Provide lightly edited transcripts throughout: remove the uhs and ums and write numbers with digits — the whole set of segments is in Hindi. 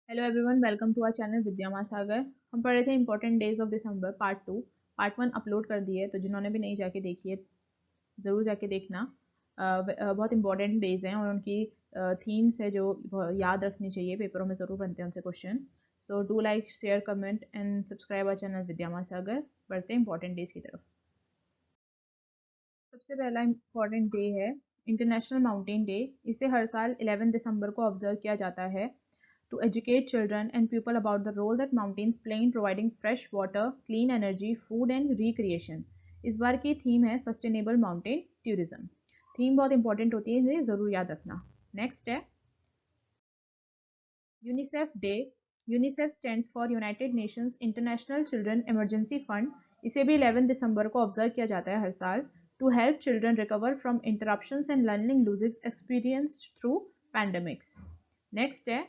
Hello everyone, welcome to our channel Vidya Mahasagar. हम पढ़ रहे थे important days of December part 2। Part 1 upload कर दिए, तो जिन्होंने भी नहीं जाके देखी है ज़रूर जाके देखना। बहुत इंपॉर्टेंट डेज हैं और उनकी थीम्स है जो याद रखनी चाहिए, पेपरों में ज़रूर बनते हैं उनसे question. So do like, share, comment and subscribe our channel Vidya Mahasagar. बढ़ते हैं इंपॉर्टेंट डेज की तरफ। सबसे पहला इंपॉर्टेंट डे है इंटरनेशनल माउंटेन डे। इसे हर साल 11 दिसंबर को ऑब्जर्व किया जाता है to educate children and people about the role that mountains play in providing fresh water, clean energy, food and recreation। इस बार की थीम है सस्टेनेबल माउंटेन टूरिज्म। थीम बहुत इंपॉर्टेंट होती है, इसे ज़रूर याद रखना। नेक्स्ट है UNICEF day. UNICEF stands for United Nations international children emergency fund. इसे भी 11 दिसंबर को ऑब्जर्व किया जाता है हर साल to help children recover from interruptions and learning losing experienced through pandemics. Next है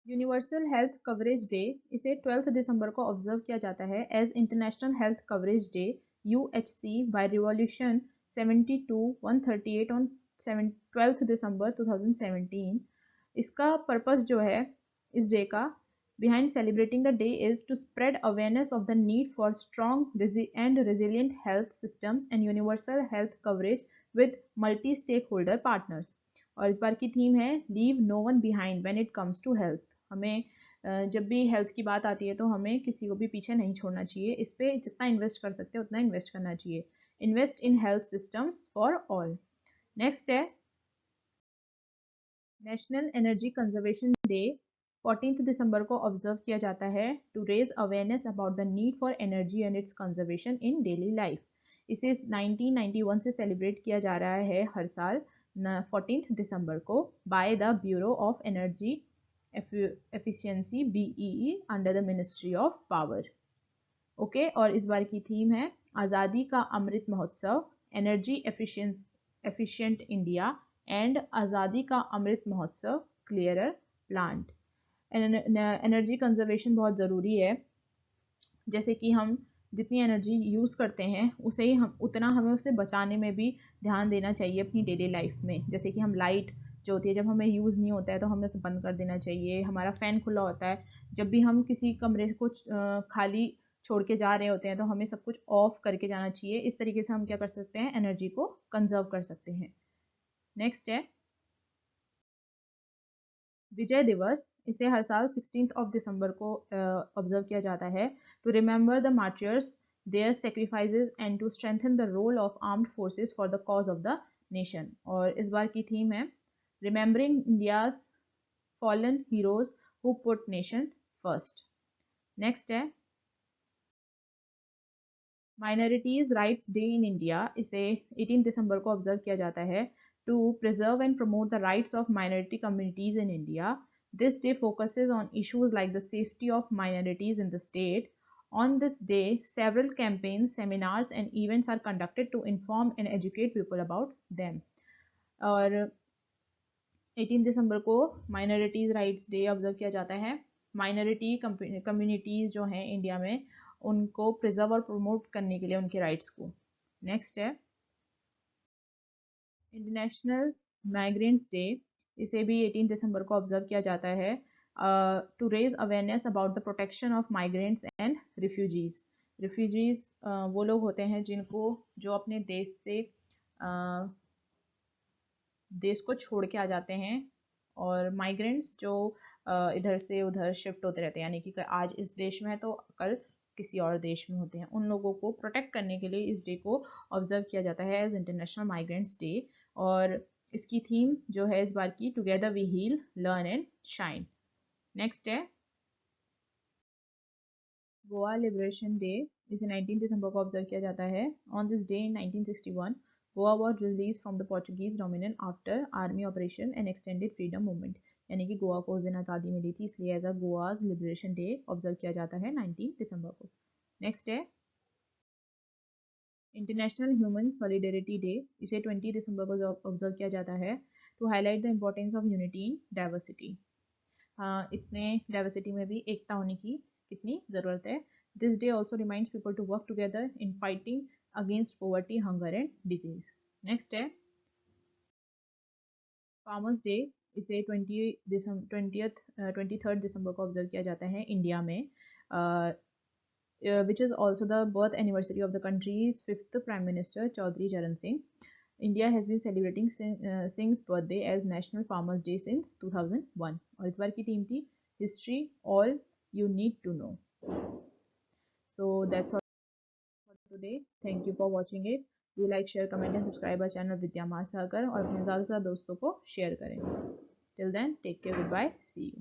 यूनिवर्सल हेल्थ कवरेज डे। इसे 12 दिसंबर को ऑब्जर्व किया जाता है as international health coverage day UHC by revolution 72-138 on 12 December 2017। इसका पर्पस जो है इस डे का behind celebrating the day is to spread awareness of the need for strong and resilient health systems and universal health coverage with multi-stakeholder partners। और इस बार की थीम है leave no one behind when it comes to health. हमें जब भी हेल्थ की बात आती है तो हमें किसी को भी पीछे नहीं छोड़ना चाहिए। इस पे जितना इन्वेस्ट कर सकते हैं उतना इन्वेस्ट करना चाहिए। Invest in health systems for all. Next है नेशनल एनर्जी कंजर्वेशन डे। 14 दिसंबर को ऑब्जर्व किया जाता है to raise awareness about the need for energy and its conservation in daily life. इसे 1991 से सेलिब्रेट किया जा रहा है हर साल 14 दिसंबर को by the bureau of energy efficiency BEE under the ministry of power. Okay, और इस बार की थीम है आज़ादी का Amrit Mahotsav, energy efficient India and आज़ादी का Amrit Mahotsav clearer plant. Energy conservation बहुत ज़रूरी है। जैसे कि हम जितनी एनर्जी यूज़ करते हैं उसे ही हम उतना हमें उसे बचाने में भी ध्यान देना चाहिए अपनी डेली लाइफ में। जैसे कि हम लाइट जो होती है जब हमें यूज़ नहीं होता है तो हमें उसे बंद कर देना चाहिए। हमारा फ़ैन खुला होता है, जब भी हम किसी कमरे को खाली छोड़ के जा रहे होते हैं तो हमें सब कुछ ऑफ करके जाना चाहिए। इस तरीके से हम क्या कर सकते हैं, एनर्जी को कंजर्व कर सकते हैं। नेक्स्ट है विजय दिवस। इसे हर साल 16 ऑफ दिसंबर को ऑब्जर्व किया जाता है to remember the martyrs, their sacrifices and to strengthen the role of armed forces for the cause of the nation. और इस बार की थीम है remembering India's fallen heroes who put nation first. Next है minorities rights day in India. इसे 18 दिसंबर को ऑब्जर्व किया जाता है to preserve and promote the rights of minority communities in India. This day focuses on issues like the safety of minorities in the state. On this day, several campaigns, seminars and events are conducted to inform and educate people about them। और 18 दिसंबर को माइनॉरिटीज़ राइट्स डे ऑब्जर्व किया जाता है। माइनॉरिटी कम्युनिटीज़ जो हैं इंडिया में उनको प्रिजर्व और प्रमोट करने के लिए उनके राइट्स को। नेक्स्ट है इंटरनेशनल माइग्रेंट्स डे। इसे भी 18 दिसंबर को ऑब्जर्व किया जाता है to raise awareness about the protection of migrants and refugees. Refugees वो लोग होते हैं जिनको जो अपने देश से देश को छोड़ के आ जाते हैं, और माइग्रेंट्स जो इधर से उधर शिफ्ट होते रहते हैं, यानी कि आज इस देश में है तो कल किसी और देश में होते हैं। उन लोगों को प्रोटेक्ट करने के लिए इस डे को ऑब्जर्व किया जाता है एज इंटरनेशनल माइग्रेंट्स डे। और इसकी थीम जो है इस बार की together we heal learn and shine. Next है गोवा लिबरेशन डे। इसे 19 दिसंबर को ऑब्जर्व किया जाता है। On this day in 1961 Goa was release from the Portuguese dominant after army operation and extended freedom movement. यानी कि गोवा को उस दिन आज़ादी मिली थी, इसलिए as a Goa's liberation day observe किया जाता है 19 दिसंबर को। नेक्स्ट है इंटरनेशनल ह्यूमन सॉलिडेरिटी डे। इसे 20 दिसंबर को ऑब्जर्व किया जाता है to highlight the importance of unity in diversity. इतने डाइवर्सिटी में भी एकता होने की कितनी ज़रूरत है। This day also reminds people to work together in fighting against poverty, hunger and disease. Next है फार्मर्स डे। इसे 23 दिसंबर को ऑब्जर्व किया जाता है इंडिया में, which is also the birth anniversary of the country's fifth Prime Minister Chaudhry Charan Singh. India has been celebrating Singh's birthday as National Farmers Day since 2001. और इस बार की थीम थी History All You Need to Know. So that's all for today. Thank you for watching it. Do like, share, comment and subscribe our channel Vidya Masagar और अपने ज़्यादा से ज़्यादा दोस्तों को शेयर करें. Till then, take care, goodbye, see you.